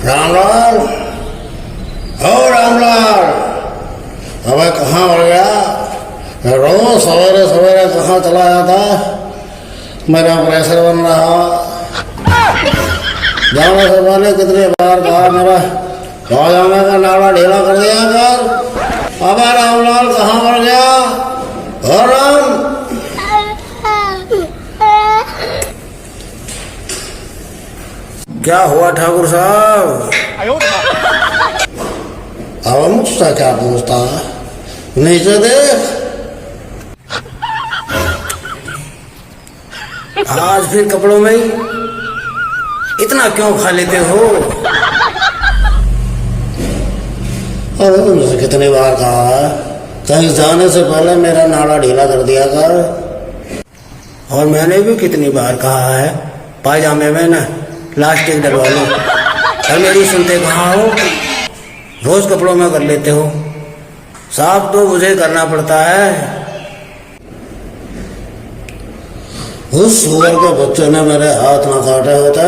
रामलाल, ओ रामलाल, अबे कहाँ मर गया? रोज सवेरे सवेरे कहाँ चला जाता? मेरा प्रेशर बन रहा। जाने से पहले कितनी बार कहा मेरा जाने का नाड़ा ढीला कर दिया कर। अबे रामलाल कहाँ मर गया? और राम क्या हुआ ठाकुर साहब? अब मुझसे क्या पूछता है? नीचे देख। आज फिर कपड़ों में ही इतना क्यों खा लेते हो? अरे तुमसे कितनी बार कहा है कहीं जाने से पहले मेरा नाड़ा ढीला कर दिया कर। और मैंने भी कितनी बार कहा है पायजामे में ना प्लास्टिक डलवा लो। और मेरी सुनते कहाँ हो? रोज कपड़ों में कर लेते हो। साफ तो मुझे करना पड़ता है। उस सुअर के बच्चे ने मेरे हाथ ना काटे होते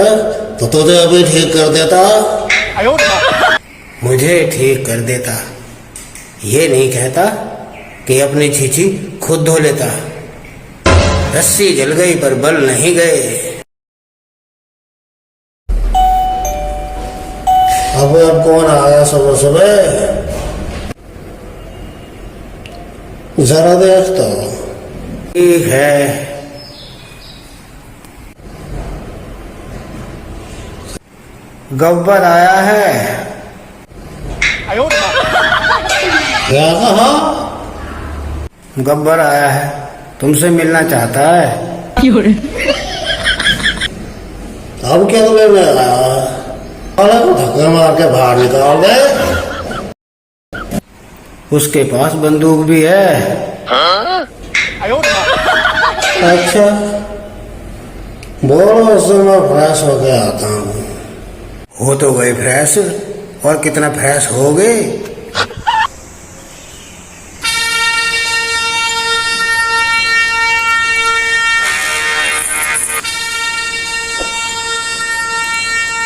तो तुझे अभी ठीक कर देता। मुझे ठीक कर देता, ये नहीं कहता कि अपनी छीछी खुद धो लेता। रस्सी जल गई पर बल नहीं गए। अब कौन आया सुबह सुबह? जरा देख तो। ठीक है, गब्बर आया है। क्या कहा? गब्बर आया है, तुमसे मिलना चाहता है। अब क्या तुम्हें मैं आया? धक्के मार के बाहर निकाल दे। उसके पास बंदूक भी है। अच्छा बोलो, उससे मैं फ्रेश होके आता हूँ। हो तो गए फ्रेश, और कितना फ्रेश हो गए?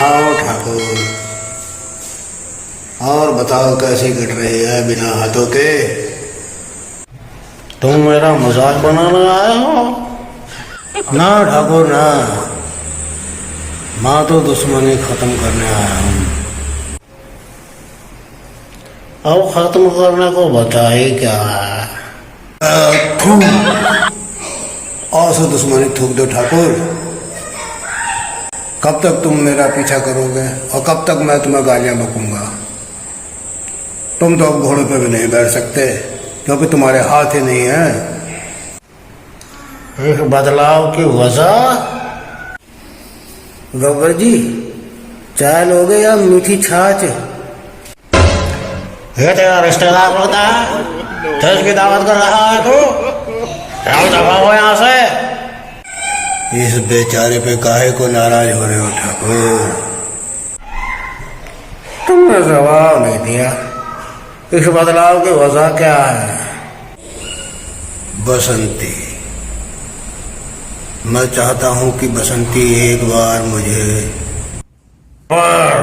आओ ठाकुर, और बताओ कैसी कट रही है बिना हाथों के? तुम मेरा मजाक बनाने आए हो? ना ठाकुर ना, मैं तो दुश्मनी खत्म करने आया हूँ। अब खत्म करने को बचा ही क्या है? और से दुश्मनी थूक दो ठाकुर। कब तक तुम मेरा पीछा करोगे और कब तक मैं तुम्हें गालियां बकूंगा? तुम तो अब घोड़े पे भी नहीं बैठ सकते क्योंकि तुम्हारे हाथ ही नहीं है। एक बदलाव की वजह? गब्बर जी, चाय लोगे या मीठी छाछ? ये तेरा रिश्तेदार होता है, इसकी दावत कर रहा है तू? क्या दफा हो यहाँ से। इस बेचारे पे काहे को नाराज हो रहे हो ठाकुर? तुमने जवाब नहीं दिया। इस बदलाव की वजह क्या है? बसंती, मैं चाहता हूं कि बसंती एक बार मुझे। पर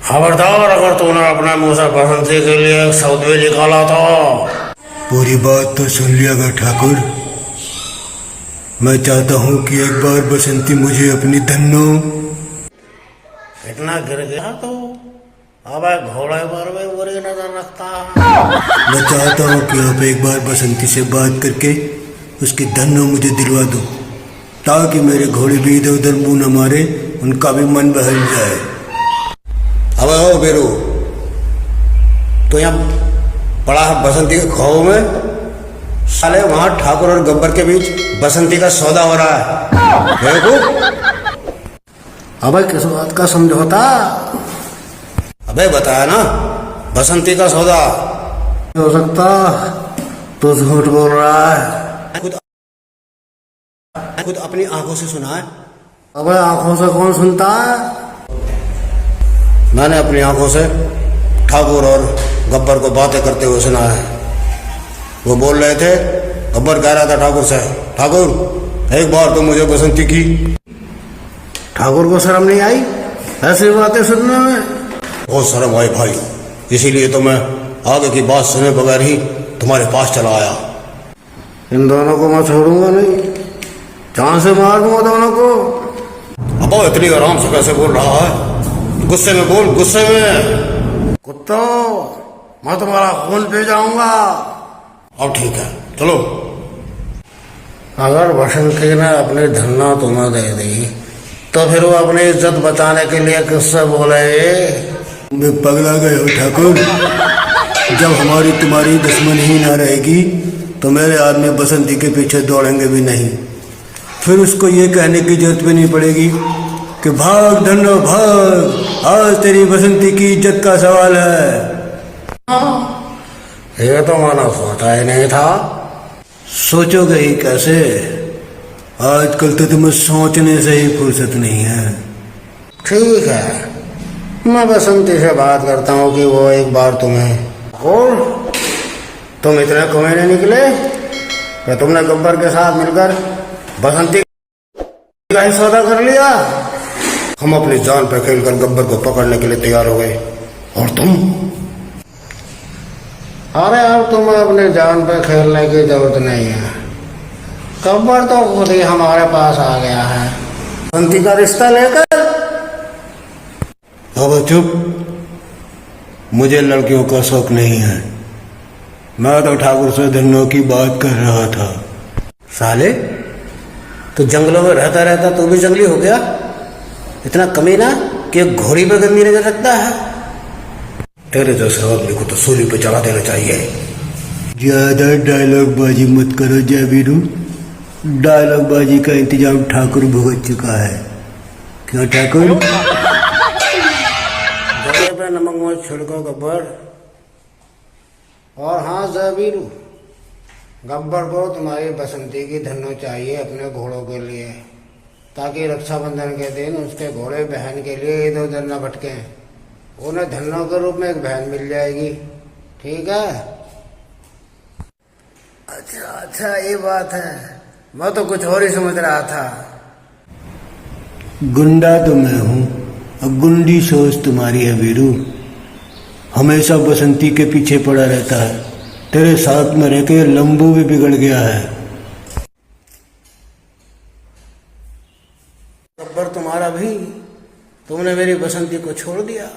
खबरदार, अगर तूने अपने मुंह से बसंती के लिए एक शब्द भी निकाला तो। पूरी बात तो सुन लिया ठाकुर। मैं चाहता हूँ कि एक बार बसंती मुझे अपनी धन्नो। इतना गिर गया तो अब घोड़े पर भी बुरी नजर रखता है। मैं चाहता हूँ कि आप एक बार बसंती से बात करके उसकी धन्नो मुझे दिलवा दो, ताकि मेरे घोड़े भी इधर उधर मुंह न मारे, उनका भी मन बहल जाए। अब हो बेरू, तो यहाँ पड़ा है बसंती के खो में। साले वहां ठाकुर और गब्बर के बीच बसंती का सौदा हो रहा है। देखो अबे किस बात का समझौता? अबे बताया ना, बसंती का सौदा। हो सकता तो झूठ बोल रहा है। खुद अपनी आंखों से सुना है। अबे आंखों से कौन सुनता है? मैंने अपनी आंखों से ठाकुर और गब्बर को बातें करते हुए सुना है। वो बोल रहे थे, गब्बर कह रहा था ठाकुर से, ठाकुर एक बार तो मुझे बसंती की। ठाकुर को शर्म नहीं आई? ऐसी बातें सुनने में बहुत शर्म आई भाई, इसीलिए तो मैं आगे की बात सुने बगैर ही तुम्हारे पास चला आया। इन दोनों को मैं छोड़ूंगा नहीं, जान से मार दूंगा दोनों को। अब इतनी आराम से कैसे बोल रहा है? गुस्से में बोल, गुस्से में। कुत्तो, मैं तुम्हारा खून पी जाऊंगा। अब ठीक है, चलो। अगर बसंती ने अपनी धन्ना तुम्हें दे दी तो फिर वो अपनी इज्जत बचाने के लिए किससे बोले? मैं पगला गया हूँ ठाकुर। जब हमारी तुम्हारी दुश्मनी ही ना रहेगी तो मेरे आदमी बसंती के पीछे दौड़ेंगे भी नहीं। फिर उसको ये कहने की जरूरत भी नहीं पड़ेगी कि भाग धन्नो भाग, आज तेरी बसंती की इज्जत का सवाल है। ये तो मैंने सोचा ही नहीं था। सोचोगे ही कैसे? आजकल तो तुम्हें सोचने से ही फुर्सत नहीं है। ठीक है, मैं बसंती से बात करता हूँ कि वो एक बार तुम्हें। और तुम इतने कमीने निकले कि तुमने गब्बर के साथ मिलकर बसंती का ही सौदा कर लिया। हम अपनी जान पे खेलकर गब्बर को पकड़ने के लिए तैयार हो गए, और तुम? अरे यार, तुम्हें अपनी जान पे खेलने की जरूरत नहीं है। गब्बर तो खुद ही हमारे पास आ गया है बसंती का रिश्ता लेकर। अब चुप, मुझे लड़कियों का शौक नहीं है। मैं तो ठाकुर से धन्नो की बात कर रहा था। साले, तो जंगलों में रहता रहता तू भी जंगली हो गया? इतना कमीना कि घोड़ी पे गंदी नजर रखता है। तेरे जैसे आदमी को तो सूली पे चला देना चाहिए। ज्यादा डायलॉग बाजी मत करो जयवीरू। डायलॉग बाजी का इंतजाम ठाकुर भुगत चुका है। क्यों ठाकुर? गले पे नमक मत छिड़को गब्बर। और हाँ जयवीरू, गब्बर को तुम्हारी बसंती की धन्नो चाहिए अपने घोड़ों के लिए, ताकि रक्षाबंधन के दिन उसके घोड़े बहन के लिए इधर उधर न भटके। उन्हें धन्नो के रूप में एक बहन मिल जाएगी। ठीक है? अच्छा अच्छा, ये बात है। मैं तो कुछ और ही समझ रहा था। गुंडा तो मैं हूँ, अब गुंडी सोच तुम्हारी है वीरू। हमेशा बसंती के पीछे पड़ा रहता है। तेरे साथ में रह के लंबू भी बिगड़ गया है। गब्बर तुम्हारा भी, तुमने मेरी बसंती को छोड़ दिया।